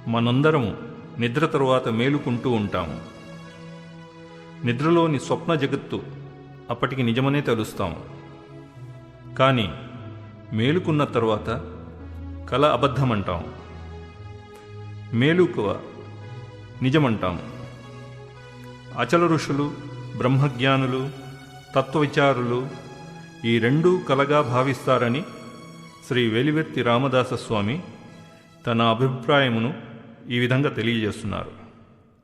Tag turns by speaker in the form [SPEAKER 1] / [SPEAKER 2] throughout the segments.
[SPEAKER 1] మనందరము నిద్ర తరువాత మేలుకుంటూ ఉంటాము. నిద్రలోని స్వప్న జగత్తు అప్పటికి నిజమనే తెలుస్తాము. కానీ మేలుకున్న తరువాత కల అబద్ధమంటాం, మేలుకువ నిజమంటాం. అచల ఋషులు, బ్రహ్మజ్ఞానులు, తత్వవిచారులు ఈ రెండూ కలగా భావిస్తారని శ్రీ వెలివర్తి రామదాస స్వామి తన అభిప్రాయమును ఈ విధంగా తెలియజేస్తున్నారు.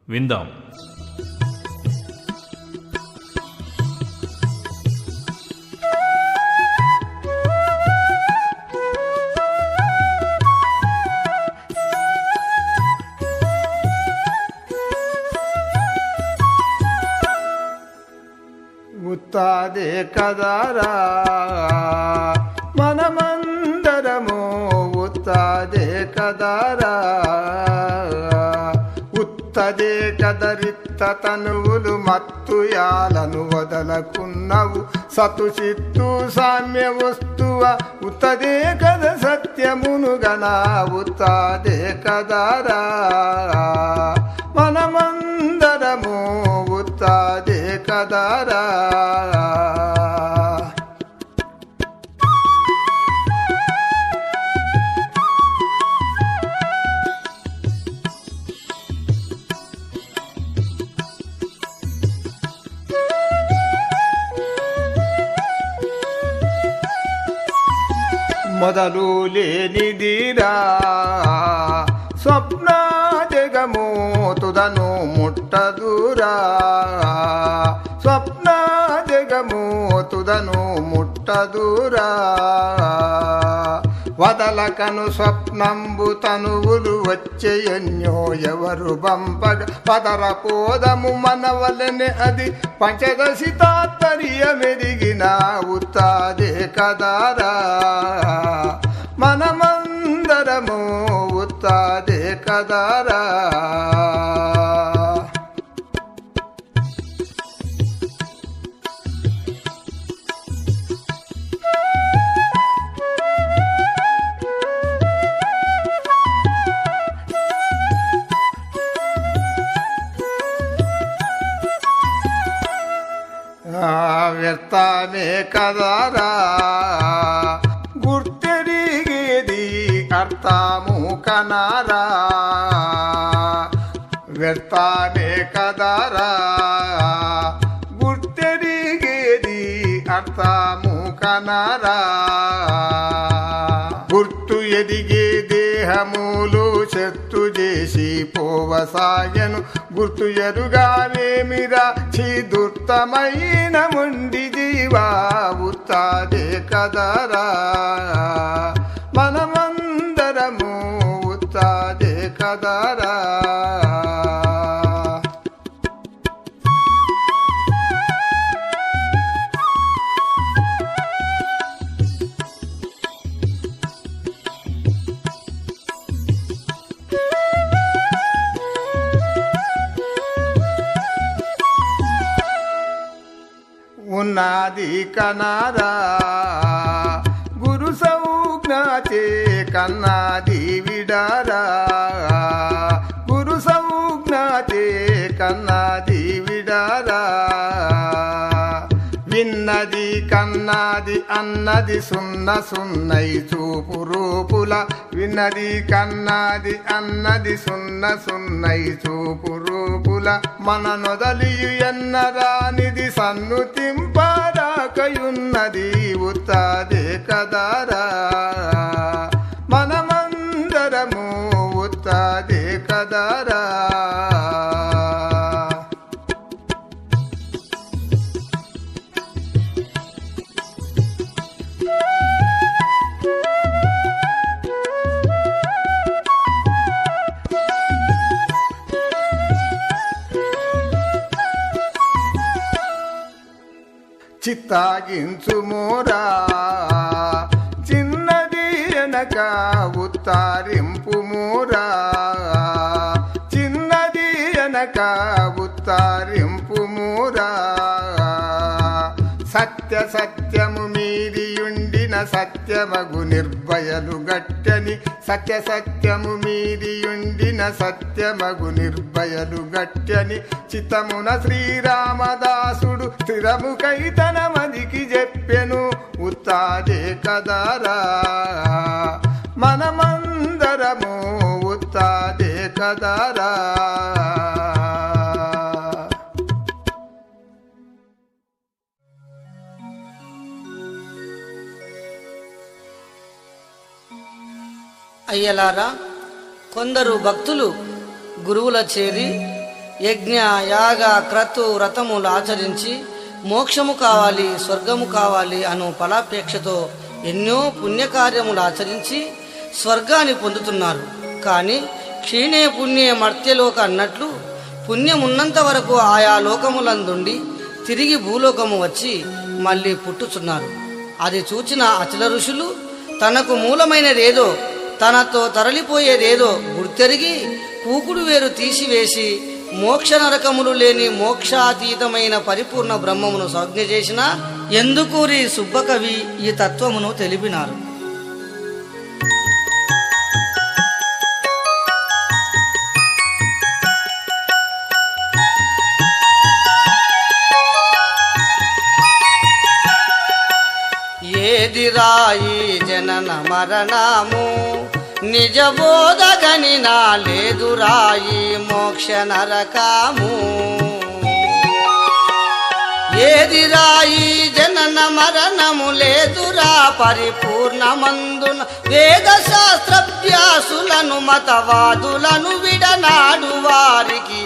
[SPEAKER 1] విందాం.
[SPEAKER 2] ఉత్తాదే కదారా మనమందరము, ఉత్తాదే కదారా. ఉత్తదే కదరిత్త తనువులు మత్తుయాలను వదలకున్నవు, సతు చిత్తు సామ్య వస్తువ ఉత్తదే కద సత్యమునుగన. ఉత్తాదే కదారా మనమందరము, ఉత్తాదే కదారా. మొదలు లేనిదిరా స్వప్న జగము, తుదను ముట్టదురా. స్వప్న జగము తుదను ముట్టదురా. వదలకను స్వప్నంబు తనువులు వచ్చేయన్యో ఎవరు బంపగ. పదరపోదము మనవలనే అది పంచదశి తాత్పర్యమెరిగిన. ఉత్తాదే కదారా మనమందరము, ఉత్తాదే కదారా. వ్యర్థమే కదారా గుర్తెరిగేది కర్తాము కనారా. వ్యర్థమే కదారా గుర్తెరిగేది అర్థము కనారా. గుర్తు ఎదిగే దేహములు చెత్తు చేసి పోవసాయను. గుర్తు ఎరుగావేమిరా చిదుర్తమైన ముండి జీవా. ఉత్తాదే కదారా మనమందరము, ఉత్తాదే కదారా. ఉన్నది కనారా గురు సౌజ్ఞాచే కన్నాది విడారా. గురు సౌజ్ఞాచే కన్నాది విడారా. విన్నది కన్నది అన్నది సున్న సున్నై చూపు రూపుల. విన్నది కన్నది అన్నది సున్న సున్నై చూపు రూపుల. మన నొదలియు ఎన్నరానిది సన్నుతింపరాకయున్నది. ఉత్తాదే కదారా మనమందరము, ఉత్తాదే కదారా. చిత్తాగించు మోరా చిన్నది ఎనక ఉత్తారింపు మోరా. చిన్నది ఎనక ఉత్తారింపు మోరా. సత్య సత్యము మీరియుండిన సత్యమగు నిర్భయలు గట్టని సత్యము మీరియుండిన సత్యమగు నిర్భయలు గట్టని చిత్తమున శ్రీరామదాసుడు స్థిరముకై తన మదికి చెప్పెను ఉత్తాదే కదారా మనమందరము ఉత్తాదే కదారా.
[SPEAKER 3] అయ్యలారా, కొందరు భక్తులు గురువుల చేరి యజ్ఞ యాగ క్రతు వ్రతములు ఆచరించి మోక్షము కావాలి, స్వర్గము కావాలి అను ఫలాపేక్షతో ఎన్నో పుణ్యకార్యములు ఆచరించి స్వర్గాన్ని పొందుతున్నారు. కానీ క్షీణే పుణ్యే మర్త్యలోక అన్నట్లు పుణ్యమున్నంత వరకు ఆయా లోకములందుండి తిరిగి భూలోకము వచ్చి మళ్ళీ పుట్టుచున్నారు. అది చూచిన అచల ఋషులు తనకు మూలమైనదేదో, తనతో తరలిపోయేదేదో గుర్తెరిగి కూకుడు వేరు తీసివేసి మోక్ష నరకములు లేని మోక్షాతీతమైన పరిపూర్ణ బ్రహ్మమును సంజ్ఞ చేసిన ఎందుకూరి సుబ్బకవి ఈ తత్వమును తెలిపినారు. ఏదిరాయి జనన మరణము నిజబోధగని నా లేదురాయి మోక్ష నరకము. ఏదిరాయి జనన మరణము లేదురా పరిపూర్ణమందున వేద శాస్త్రభ్యాసులను మతవాదులను విడనాడు వారికి.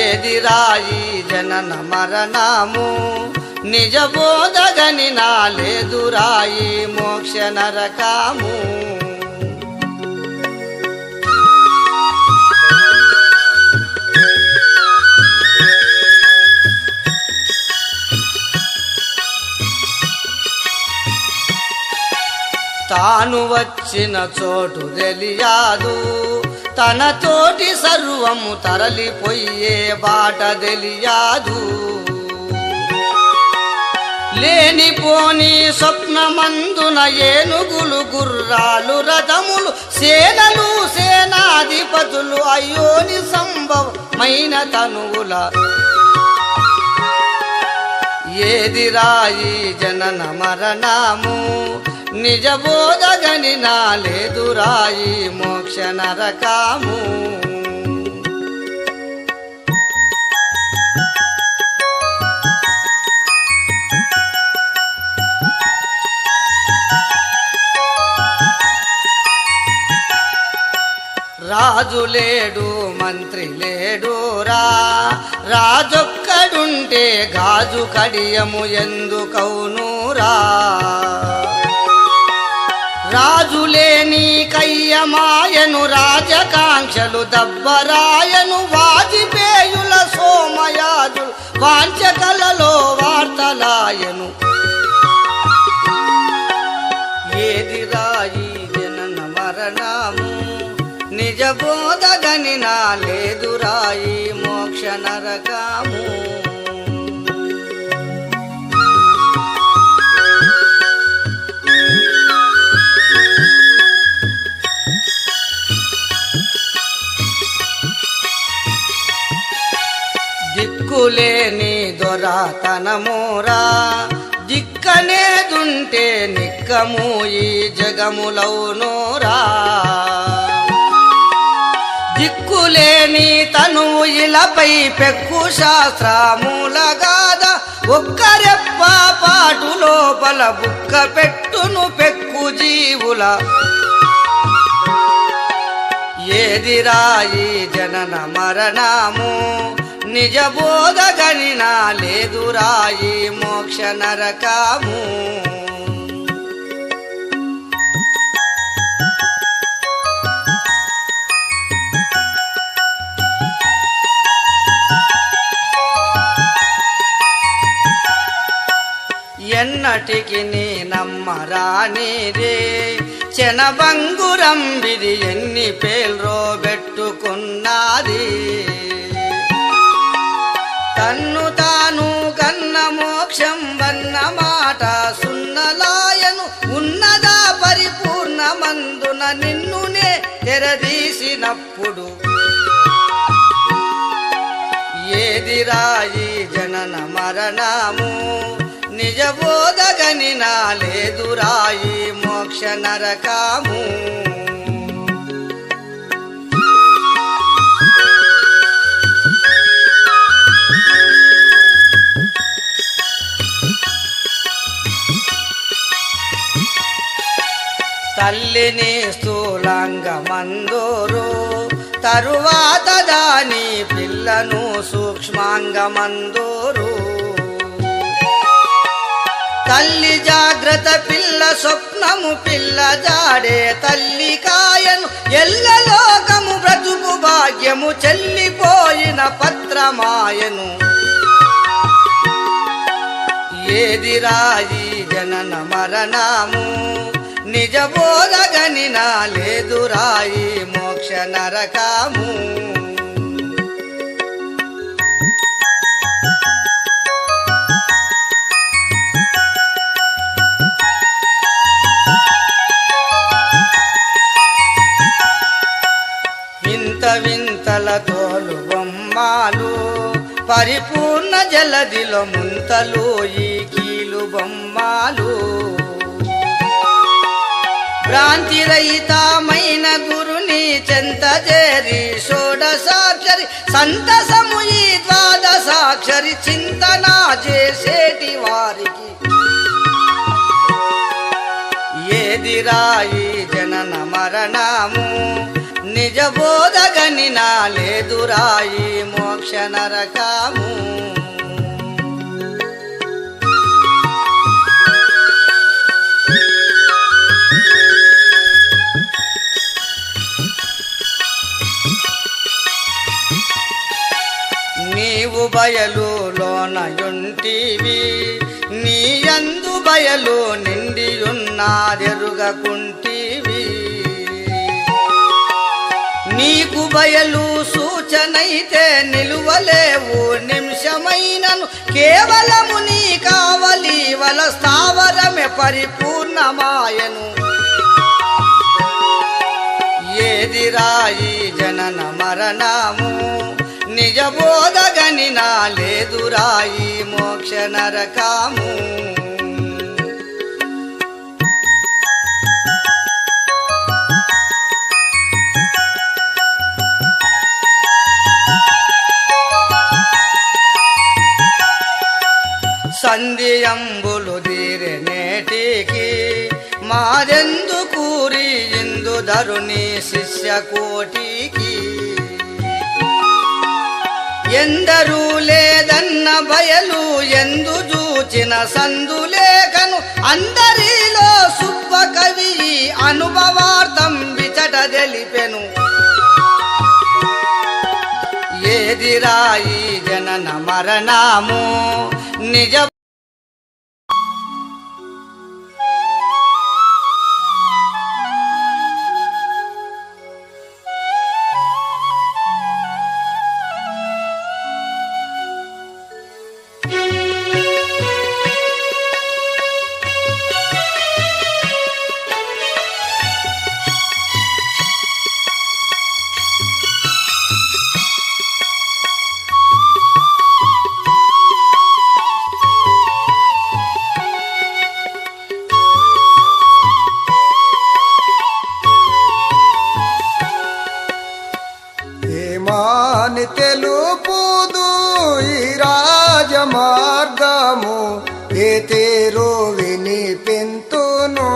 [SPEAKER 3] ఏదిరాయి జనన మరణము నిజబోధగని నా లేదురాయి మోక్ష నరకము. తాను వచ్చిన చోటు తెలియదు, తన తోటి సర్వము తరలిపోయే బాట తెలియదు. లేనిపోని స్వప్నమందున ఏనుగులు గుర్రాలు రథములు సేనలు సేనాధిపతులు అయోని సంభవమైన తనువుల. ఏదిరాయి జనన మరణము నిజబోధగని నా లేదురాయి మోక్ష నరకము. రాజు లేడు మంత్రి లేడురా, రాజొక్కడుంటే గాజు కడియము ఎందుకౌనురా. రాజులేని కయ్యమాయను రాజకాంక్షలు దబ్బరాయను వాజిపేయుల సోమయాజులు వాంఛకలలో వార్తలాయను. ఏదిరాయి జనన మరణము నిజబోధగని నా లేదురాయి మోక్ష నరకము. దిక్కులేని దొరతనమోరా దిక్కనేదుంటే నిక్కము ఈ జగములౌనోరా. దిక్కులేని తనువు ఇలపై పెక్కు శాస్త్రమూలగాద ఒక్కరెప్ప పాటు లోపల బుక్క పెట్టును పెక్కు జీవుల. ఏదిరాయి జనన మరణము నిజబోధగని నా లేదురాయి మోక్ష నరకము. ఎన్నటికి నీ నమ్మరానిదే చెనబంగురం విధి ఎన్ని పేల్రో పెట్టుకున్నది. తన్ను తాను కన్న మోక్షం వన్న మాట మాట సున్నలాయను ఉన్నదా పరిపూర్ణమందున నిన్నునే తెరదీసినప్పుడు ఏదిరాయి జనన మరణము నిజబోధగని నాలేదురాయి మోక్ష నరకాము తల్లిని స్థూలాంగమందోరు తరువాత దాని పిల్లను సూక్ష్మాంగమందోరు తల్లి జాగ్రత్త పిల్ల స్వప్నము పిల్ల జాడే తల్లి కాయను ఎల్లలోకము బ్రతుకు భాగ్యము చెల్లిపోయిన పత్రమాయను ఏదిరాయి జనన మరణము నిజబోధగని నాలేదురాయి మోక్ష నరకాము వింత వింతల తోలు బొమ్మాలు పరిపూర్ణ జలదిలో ముంతలు ఈ కీలు బొమ్మాలు భ్రాంతిరహితమైన గురుని చెంత చేరి షోడశాక్షరి సంతసము ఈ ద్వాదశాక్షరి చింతన చేసేటి వారికి ఏదిరాయి జనన మరణము నిజబోధగని నాలేదురాయి మోక్ష నరకాము నీవు బయలులోనయుంటివి నీ యందు బయలు నిండియున్నారెరుగకుంటివి నీకు బయలు సూచనైతే నిలువలేవు నిమిషమైనను కేవలము నీ కావలి వల స్థావరమే పరిపూర్ణమాయను ఏదిరాయి జనన మరణము నిజబోధగని నాలేదురాయి మోక్ష నరకాము సంధ్యంబులు దీరె నేటికి మారెందు కూరి ఇందు ధరుని శిష్య కోటికి ఎందరూ లేదన్న బయలు ఎందు చూచిన సందులేఖను అందరిలో సుబ్బ కవి అనుభవార్థం విచట తెలిపెను ఏదిరాయి జనన మరణము నిజ
[SPEAKER 2] ఏమాని తెలుపుదు ఈ రాజమార్గము ఏ తేరో వినిపింతును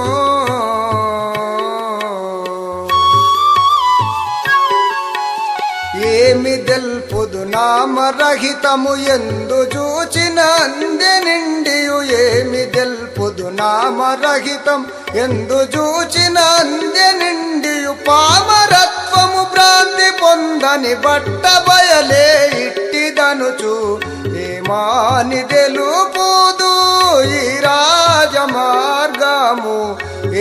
[SPEAKER 2] ఏమి తెల్పుదు నామరహితము ఎందు చూచిన అందె నిండియు ఏమి తెల్పుదు నామరహితం ఎందు చూచిన అందె నిండియు పామరత్వము భ్రాంతి పొందని బట్ట బయలే ఇట్టిదనుచు ఏమాని తెలుపుదు ఈ రాజమార్గము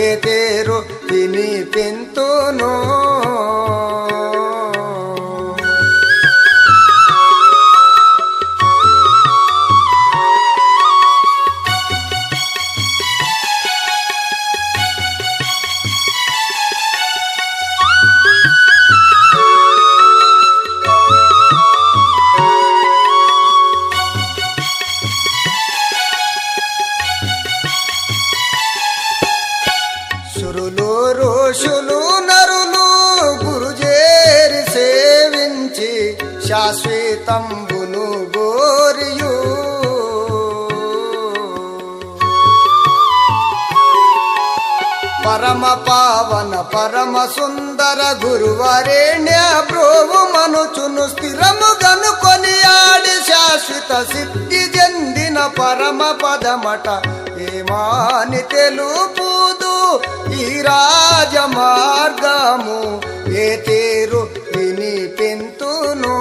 [SPEAKER 2] ఏ తేరు వినిపింతును సురులు ఋషులు నరులు గురుజేరి సేవించి శాశ్వతంబును గోరియు పరమ పావన పరమ సుందర గురువరేణ్య బ్రోవు మనుచును స్థిరము గనుకొని ఆడి శాశ్వత సిద్ధి చెందిన పరమ పదమట ఏమాని తెలుపుదు ఈ రాజ మార్గము ఏ తీరు విని పెంతును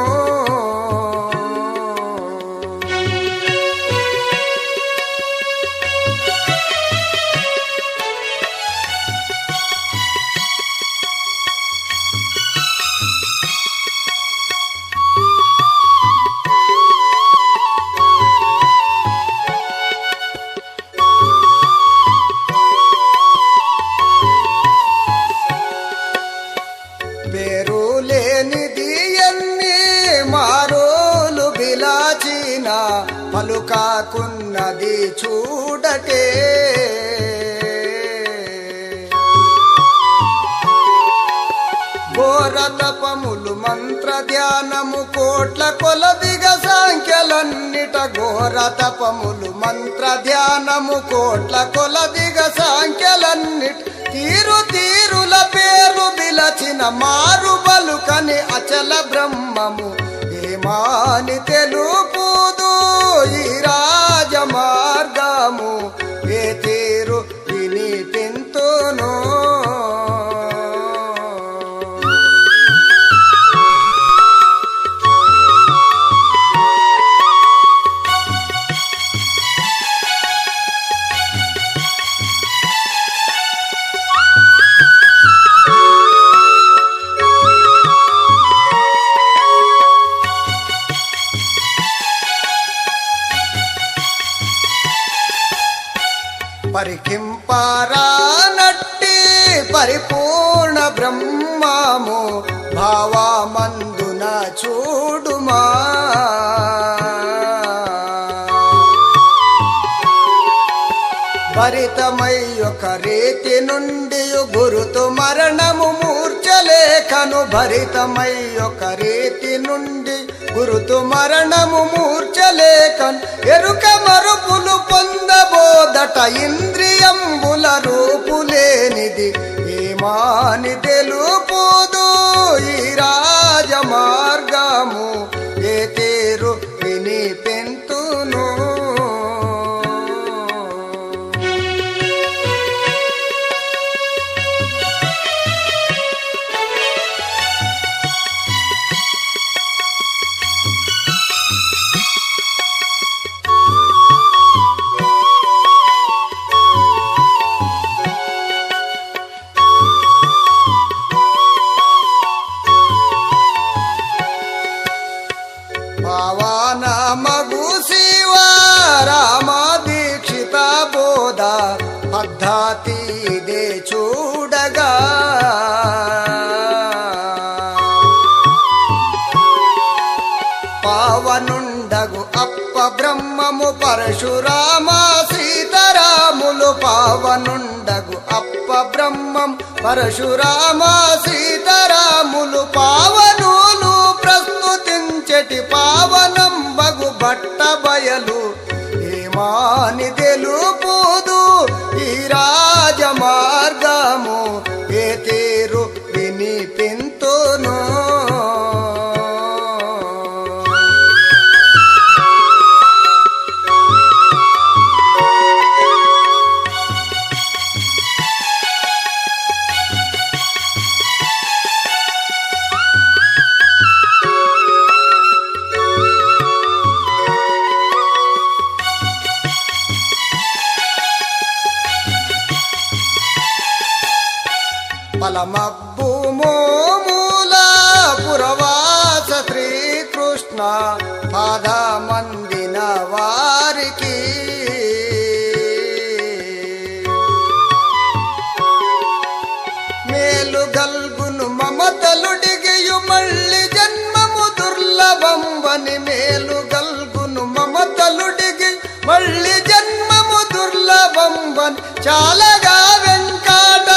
[SPEAKER 2] పేరు లేనిది ఎన్ని మారోలు బిలాచిన పలుకాకున్నది చూడటే ఘోర తపములు మంత్ర ధ్యానము కోట్ల కొలదిగ సంఖ్యలన్నిట ఘోర తపములు మంత్ర ధ్యానము కోట్ల కొలదిగ సంఖ్యలన్నిట తీరు తీరుల పేరు బిలచిన మారు బలుకని అచల బ్రహ్మము ఏమాని తెలుపుదు ఈ రాజ మార్గము ఏ తీరు విని పెంతును పరికింపారానట్టి పరిపూర్ణ బ్రహ్మము భావమందున చూడుమా భరితమై ఒక రీతి నుండి గురుతు మరణము మూర్ఛలేఖను భరితమై ఒక రీతి నుండి గురుతు మరణము మూర్ఛలేఖన్ ఎరుక మరుపులు పొందబోదట ఇంద్రియంబుల రూపులేనిది ఏమాని తెలుపుదు ఈ రాజ మార్గము ఏ తీరు విని పెంతును పావన మగు శివ రామ దీక్షిత బోధ పద్ధతి దే చూడగా పావనుండగు అప్ప బ్రహ్మము పరశురామ సీతారాములు పావనుండగు అప్ప బ్రహ్మం పరశురామ సీతారాములు పావనులు ప్రస్తుతించటి పావనం బగు బట్ట బయలు ఏమాని తెలుపుదు ఈ రాజ మార్గము ఏ తీరు విని పెంతును పలమబ్బు మోమూల పురవాస శ్రీకృష్ణ పాదమందిన వారికి మేలు గల్గును మమతలుడిగియు మళ్ళీ జన్మము దుర్లభంబని మేలు గల్గును మమతలుడిగి మళ్ళీ జన్మము దుర్లభంబని చాలగా వెంకట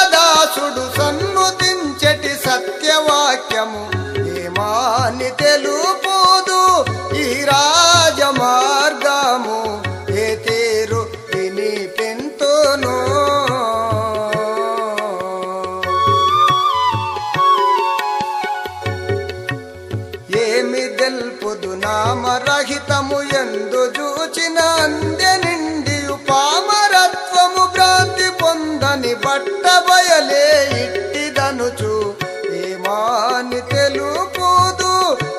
[SPEAKER 2] వెడలే ఇట్టిదనుచు ఏమాని తెలుపుదు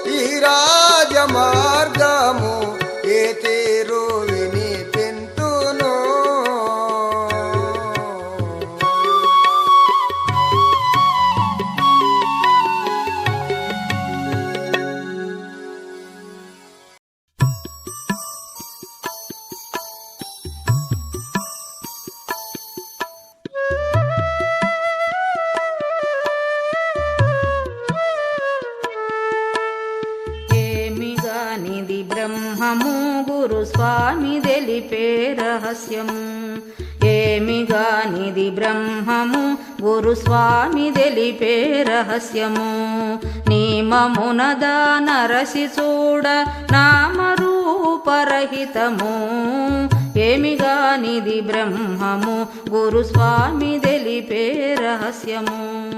[SPEAKER 2] ఈ రాజ మార్గము ఏ తీరు విని తింటును.
[SPEAKER 4] ఏమిగానిది బ్రహ్మము గురు స్వామి తెలిపే రహస్యము. ఏమిగానిది బ్రహ్మము గురు స్వామి తెలిపే రహస్యము. నియమమునదా నరసి చూడ నామరూపరహితము. ఏమిగానిది బ్రహ్మము గురు స్వామి తెలిపే రహస్యము.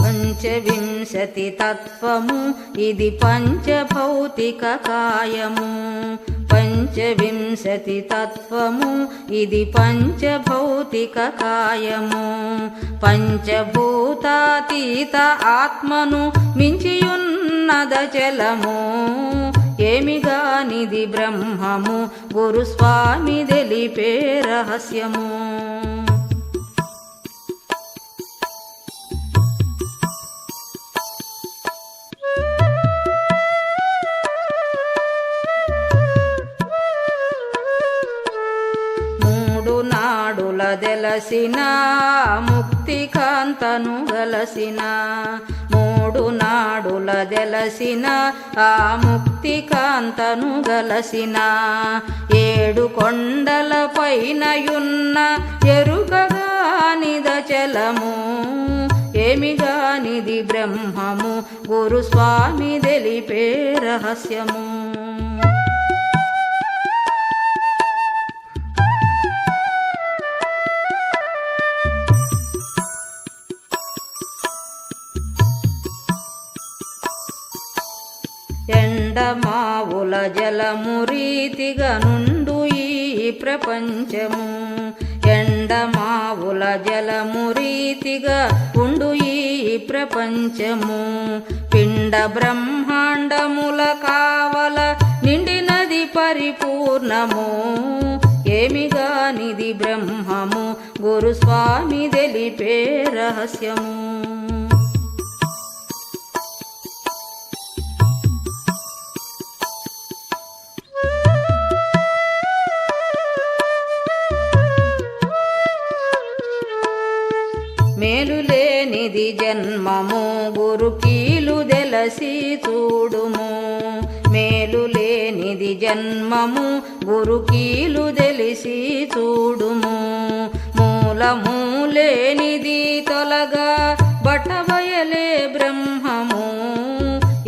[SPEAKER 4] పంచవింశతి తత్వము ఇది పంచభౌతిక కాయము. పంచవింశతి తత్వము ఇది పంచభౌతిక కాయము. పంచభూతాతీత ఆత్మను మించియున్నద చలము. ఏమిగానిది బ్రహ్మము గురు స్వామి తెలిపే రహస్యము. దెలసిన ముక్తి కాంతను గలసిన. మూడు నాడుల దెలసిన ఆ ముక్తి కాంతను గలసిన. ఏడు కొండల పైనయున్న ఎరుకగానిద చలము. ఏమిగానిది బ్రహ్మము గురు స్వామి తెలిపే రహస్యము. ఎండమావుల జలము రీతిగా నుండు ఈ ప్రపంచము. ఎండమావుల జలము రీతిగా ఉండు ఈ ప్రపంచము. పిండ బ్రహ్మాండముల కావల నిండినది పరిపూర్ణము. ఏమిగానిది బ్రహ్మము గురు స్వామి తెలిపే రహస్యము. మేలులేనిది జన్మము గురు కీలు దెలసి చూడుము. మేలులేనిది జన్మము గురు కీలు దెలిసి చూడుము. మూలమూలేనిది తొలగా బట్టబయలే బ్రహ్మము.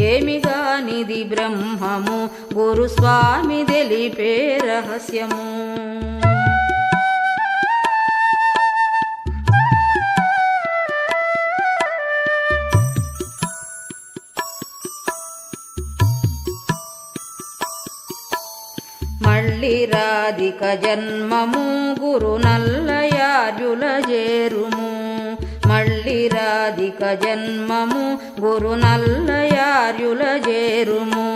[SPEAKER 4] ఏమిగానిది బ్రహ్మము గురు స్వామి తెలిపే రహస్యము. మళ్ళీ రాధిక జన్మము గురు నల్లయార్యుల చేరుము. మళ్ళీ రాధిక జన్మము గురు నల్లయార్యుల చేరుము.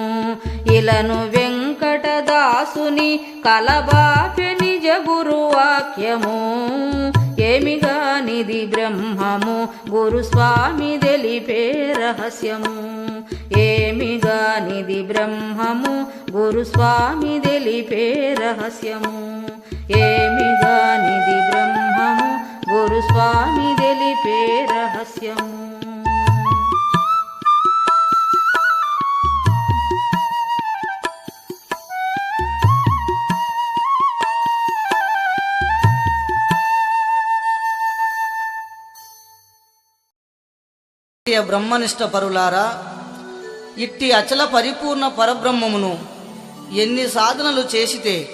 [SPEAKER 4] ఇలను వెంకటదాసుని కలబాపె నిజ గురువాక్యము. ఏమిగానిది బ్రహ్మము గురు స్వామి తెలిపే రహస్యము. ఏమిగానిది బ్రహ్మము గురు స్వామి తెలిపే రహస్యము. ఏమిగానిది బ్రహ్మము గురు స్వామి తెలిపే రహస్యము.
[SPEAKER 3] బ్రహ్మనిష్ట పరులారా, ఇట్టి అచల పరిపూర్ణ పరబ్రహ్మమును ఎన్ని సాధనలు చేసితే,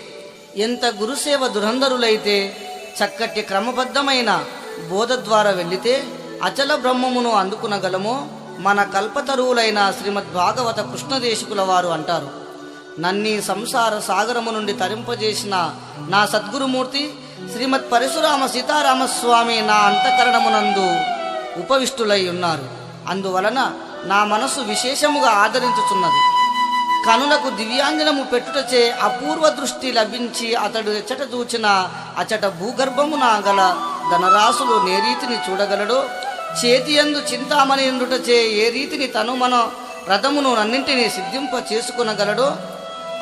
[SPEAKER 3] ఎంత గురుసేవ దురంధరులైతే, చక్కటి క్రమబద్ధమైన బోధ ద్వారా వెళ్ళితే అచల బ్రహ్మమును అందుకునగలమో మన కల్పతరువులైన శ్రీమద్ భాగవత కృష్ణదేశికుల వారు అంటారు. నన్నీ సంసార సాగరము నుండి తరింపజేసిన నా సద్గురుమూర్తి శ్రీమద్ పరశురామ సీతారామస్వామి నా అంతఃకరణమునందు ఉపవిష్టులై ఉన్నారు. అందువలన నా మనసు విశేషముగా ఆదరించుచున్నది. కనులకు దివ్యాంజనము పెట్టుటచే అపూర్వ దృష్టి లభించి అతడు ఎచ్చట చూచిన అచట భూగర్భమున గల ధనరాశులు నే రీతిని చూడగలడో, చేతియందు చింతామణి ఉండుటచే ఏ రీతిని తను మన రథమును అన్నింటినీ సిద్ధింప చేసుకునగలడో,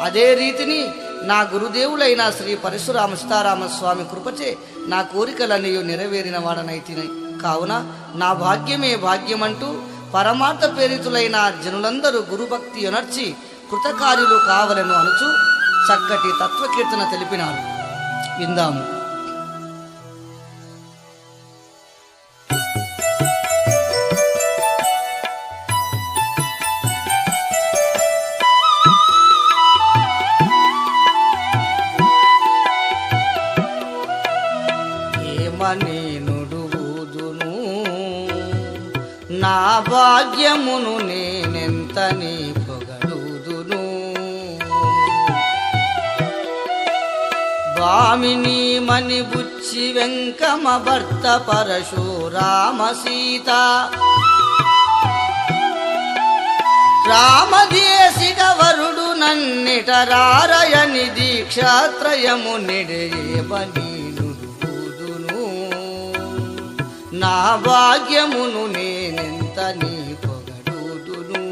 [SPEAKER 3] అదే రీతిని నా గురుదేవులైన శ్రీ పరశురామ సీతారామస్వామి కృపచే నా కోరికలన్నీ నెరవేరిన వాడనైతిని. కావున నా భాగ్యమే భాగ్యమంటూ పరమార్థ ప్రేరితులైన జనులందరూ గురుభక్తి యొనర్చి కృతకార్యులు కావలను అనుచు చక్కటి తత్వకీర్తన తెలిపినారు. విందాము. ఏమని నుడువుదును నా భాగ్యమును నేనెంత నీ పొగడుదును. భామిని మణి బుచ్చి వెంకమ భర్త పరశురామ సీత రామదేశిక వరుడు నన్నిట రారయని దీక్షాత్రయము నిడేయబని నుడుదును నా భాగ్యమును నేనెంత నీ పొగడుదును.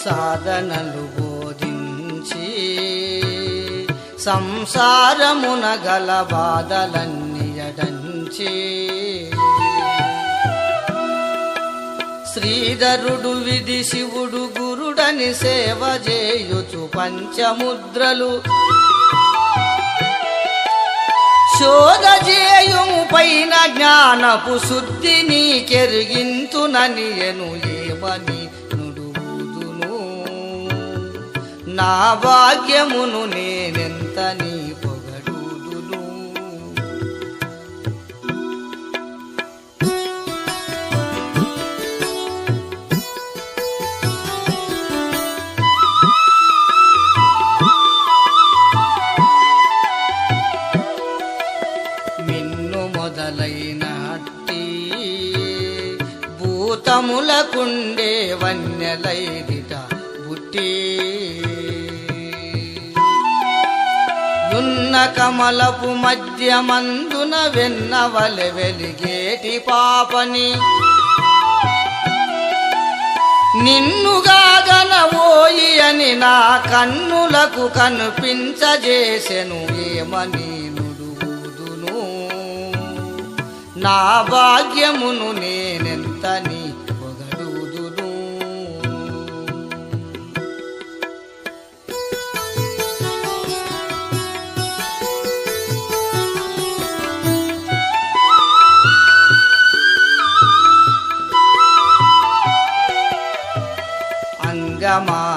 [SPEAKER 3] సాధనలు బోధించి సంసారమున గల బాధలన్నీ ఎడంచి శ్రీధరుడు విధి శివుడు గురుడని సేవ చేయుచు పంచముద్రలు శోధజేయుము పైన జ్ఞానపు శుద్ధి నీకెరిగింతునని ఎను ఏమని నుడువుదును నా భాగ్యమును నేనెంత నీ పొగడుదును. మిన్ను మొదలైనట్టి భూతములకుండే వన్యలైదిట బుట్టి యున్న కమలపు మధ్యమందున వెన్నవలె వెలిగేటి పాపని నిన్నుగాగనవోయి అని నా కన్నులకు కనిపించజేసెను ఏమని నుడువుదును నా భాగ్యమును నేనెంత నీ పొగడుదును.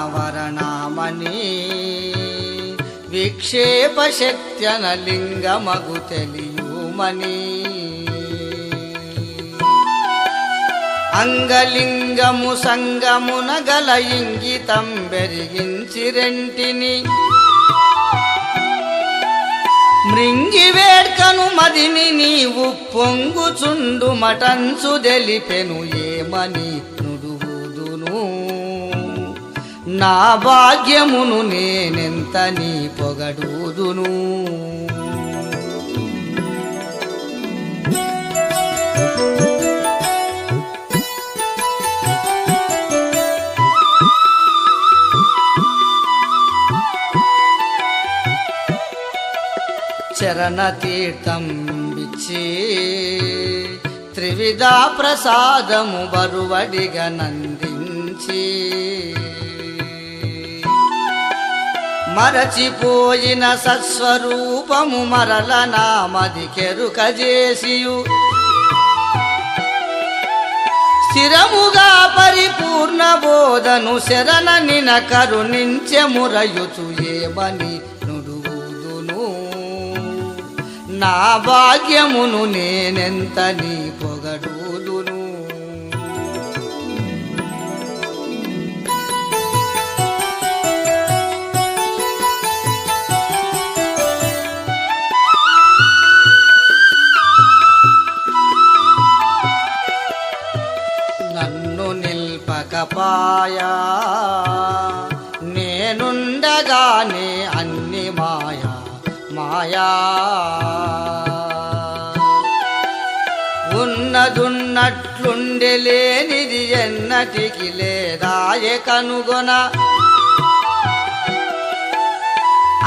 [SPEAKER 3] అంగమావరణమని విక్షేప శక్త్యన లింగమగు తెలియుమని అంగలింగము సంగమున గల ఇంగితం బెరిగించి రెంటిని మృంగి వేడ్కను మదిని నీవు పొంగుచుండు మటంచు దెలిపెను ఏమని నుడువుదును నా భాగ్యమును నేనెంత నీ పొగడుదును. చరణ తీర్థం బిచ్చి త్రివిధ ప్రసాదము బరువడిగా నందించి మరచిపోయిన సత్స్వరూపము మరల నామది కెరుక చేసియు స్థిరముగా పరిపూర్ణ బోధను శరణనిన కరుణించెమురయుచు ఏమని నుడువుదును నా భాగ్యమును నేనెంత నీ పొగడుదును నన్ను నిల్పకపాయా నేనుండగానే అన్ని మాయా మాయా ఉన్నదున్నట్లుండి లేనిది ఎన్నటికి లేదాయే కనుగొన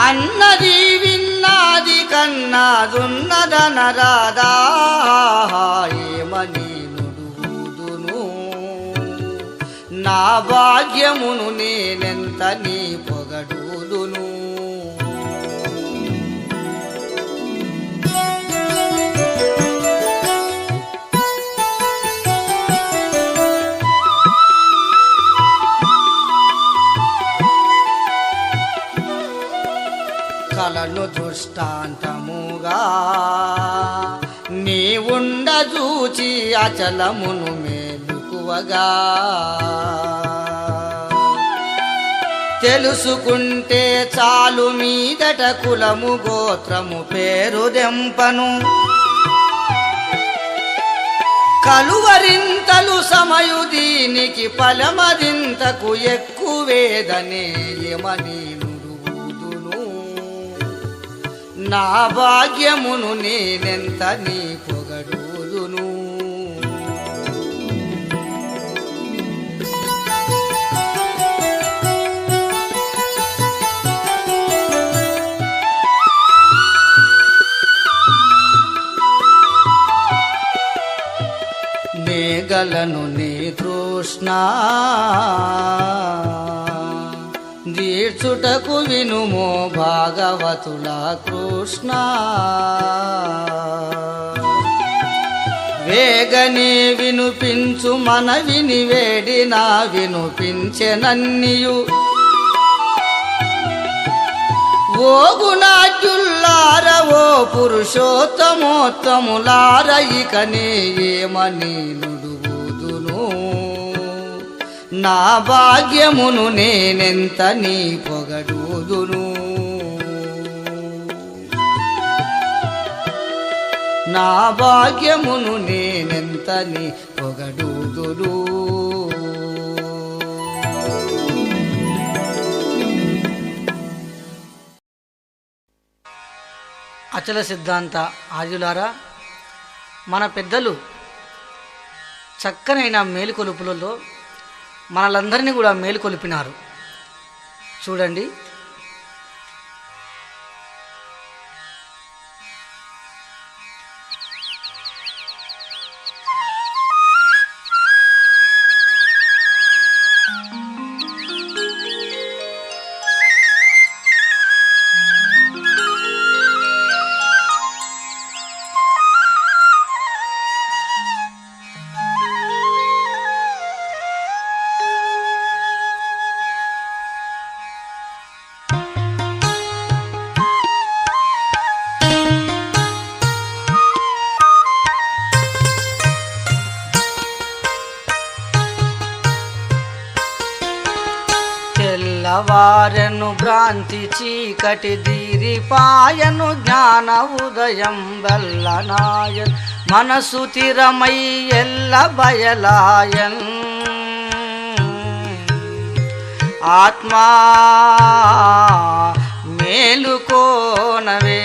[SPEAKER 3] అన్నది విన్నది కన్నాదున్నదనరాదా ఏమని నుడువుదును నా భాగ్యమును నేనెంత నీ పొగడుదును కలను దృష్టాంతముగా నీ ఉండజూచి అచలమును మేలుకువగా తెలుసుకుంటే చాలు మీదట కులము గోత్రము పేరు దెంపను కలువరింతలు సమయు దీనికి ఫలమదింతకు ఎక్కువేదనే ఏమని నుడువుదును నా భాగ్యమును నేనెంత నీ పొగడుదును నేగలను నీ తృష్ణ దీర్చుటకు వినుమో భాగవతుల కృష్ణ వేగనే వినుపించు మనవిని వేడినా వినుపించెనన్నియు ఓగునాట్యుల్లార ఓ పురుషోత్తమోత్తములార ఇకనే ఏమని నుడువుదును నా భాగ్యమును నేనెంత నీ పొగడుదును నా భాగ్యమును నేనెంత నీ పొగడుదును అచల సిద్ధాంత ఆర్యులారా మన పెద్దలు చక్కనైన మేలుకొలుపులలో మనలందరినీ కూడా మేలుకొలిపినారు చూడండి. తెల్లవారెను భ్రాంతి చీకటి దీరిపాయను జ్ఞాన ఉదయం బెల్లనాయన్ మనసు తిరమై ఎల్ల బయలాయన్ ఆత్మా మేలుకోనవే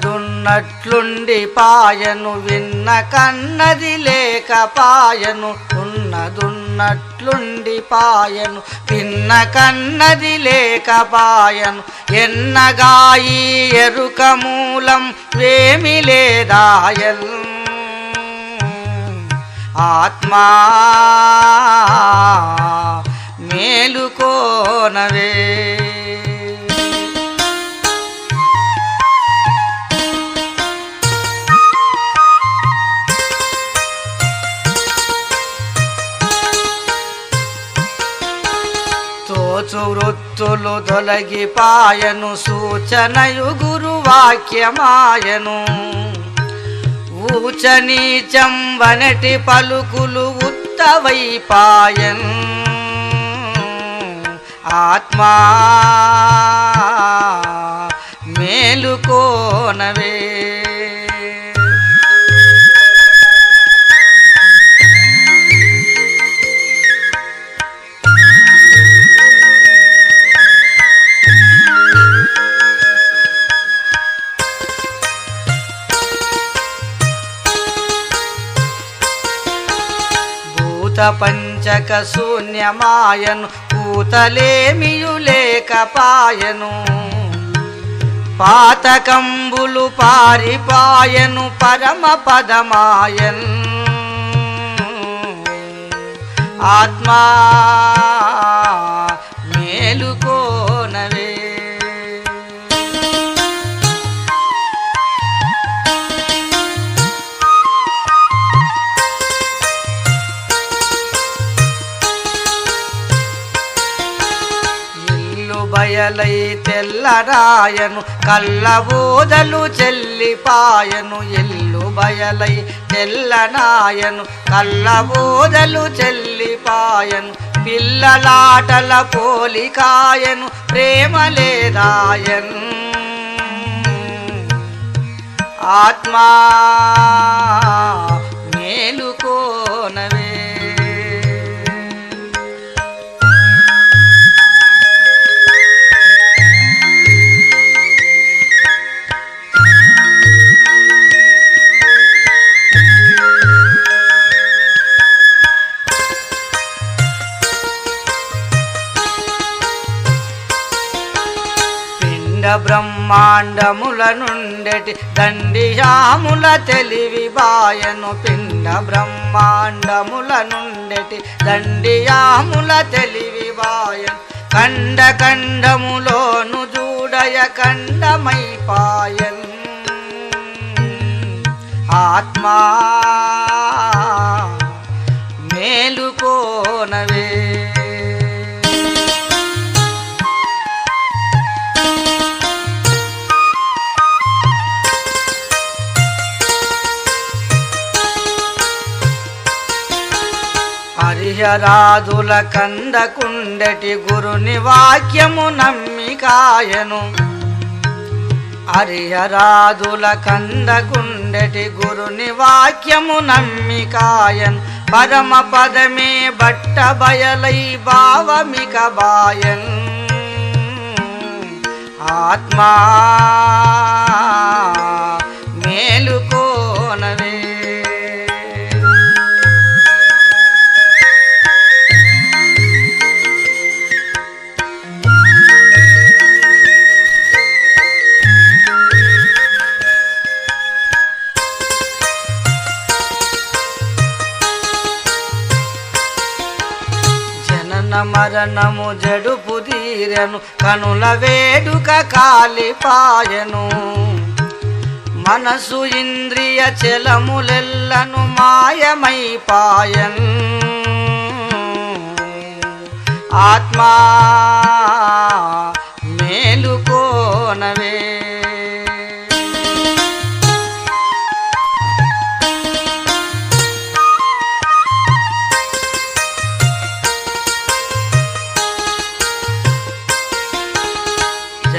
[SPEAKER 3] ఉన్నదున్నట్లుండి పాయను విన్న కన్నది లేక పాయను ఉన్నదున్న ఉన్నట్లుండి పాయను పిన్న కన్నది లేకపాయను ఎన్నగాయి ఎరుక మూలం వేమి లేదాయన్ ఆత్మా మేలుకోనవే తోచు వృత్తులు తొలగిపాయను సూచనయు గురువాక్యమాయను ఊచ నీచం వనటి పలుకులు ఉత్తవైపాయన్ ఆత్మా మేలుకోనవే పంచక శూన్యమాయను పూతలేమియు లేకపాయను పాతకంబులు పారిపాయను పరమ పదమాయన్ ఆత్మా మేలుకోనవే బయలై తెల్లరాయను కళ్ళబోదలు చెల్లిపాయను ఎల్లు బయలై తెల్లనాయను కళ్ళబోదలు చెల్లిపాయను పిల్లలాటల పోలికాయను ప్రేమ లేదాయన్ ఆత్మా మేలుకోనవే బ్రహ్మాండముల నుండెటి దండియాముల తెలివి బాయను పిండ బ్రహ్మాండముల నుండెటి దండియాముల తెలివి బాయను కండ కండములోను చూడయ కండమైపాయన్ ఆత్మా మేలుకోనవే హరిహరాదుల కందకుండటి గురుని వాక్యము నమ్మికాయను హరిహరాదుల కందకుండటి గురుని వాక్యము నమ్మికాయన్ పరమ పదమే బట్ట బయలై భావమిక బాయన్ ఆత్మా మేలుకోనవే మరణము జడుపు తీరెను కనుల వేడుక కాలిపాయను మనసు ఇంద్రియ చలములెల్లను మాయమైపాయన్ ఆత్మా మేలుకోనవే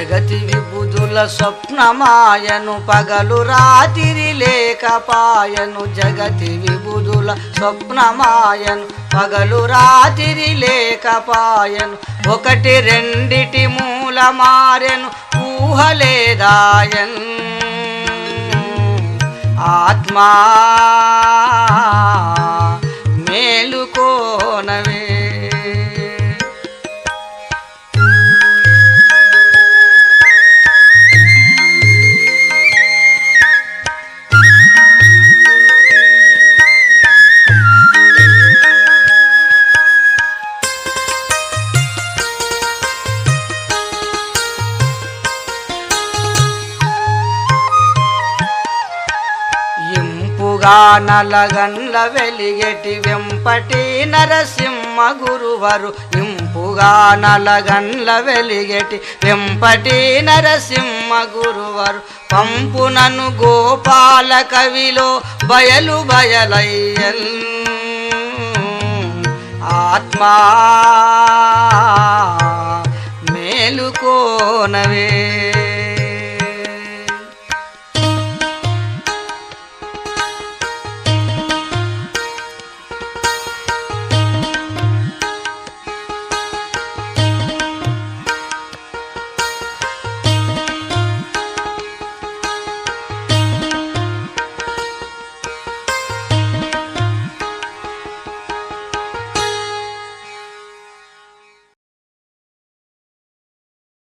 [SPEAKER 3] జగతి విబుధుల స్వప్నమాయను పగలు రాత్రి లేకపాయను జగతి విబుధుల స్వప్నమాయను పగలు రాత్రి లేకపాయను ఒకటి రెండిటి మూల మారెను ఊహలేదాయన్ ఆత్మా మేలుకోనవే ఇంపుగా నలగండ్ల వెలిగెటి వెంపటి నరసింహ గురువరు ఇంపుగా నలగండ్ల వెలిగెటి వెంపటి నరసింహ గురువరు పంపునను గోపాల కవిలో బయలు బయలయ్యల్ ఆత్మా మేలుకోనవే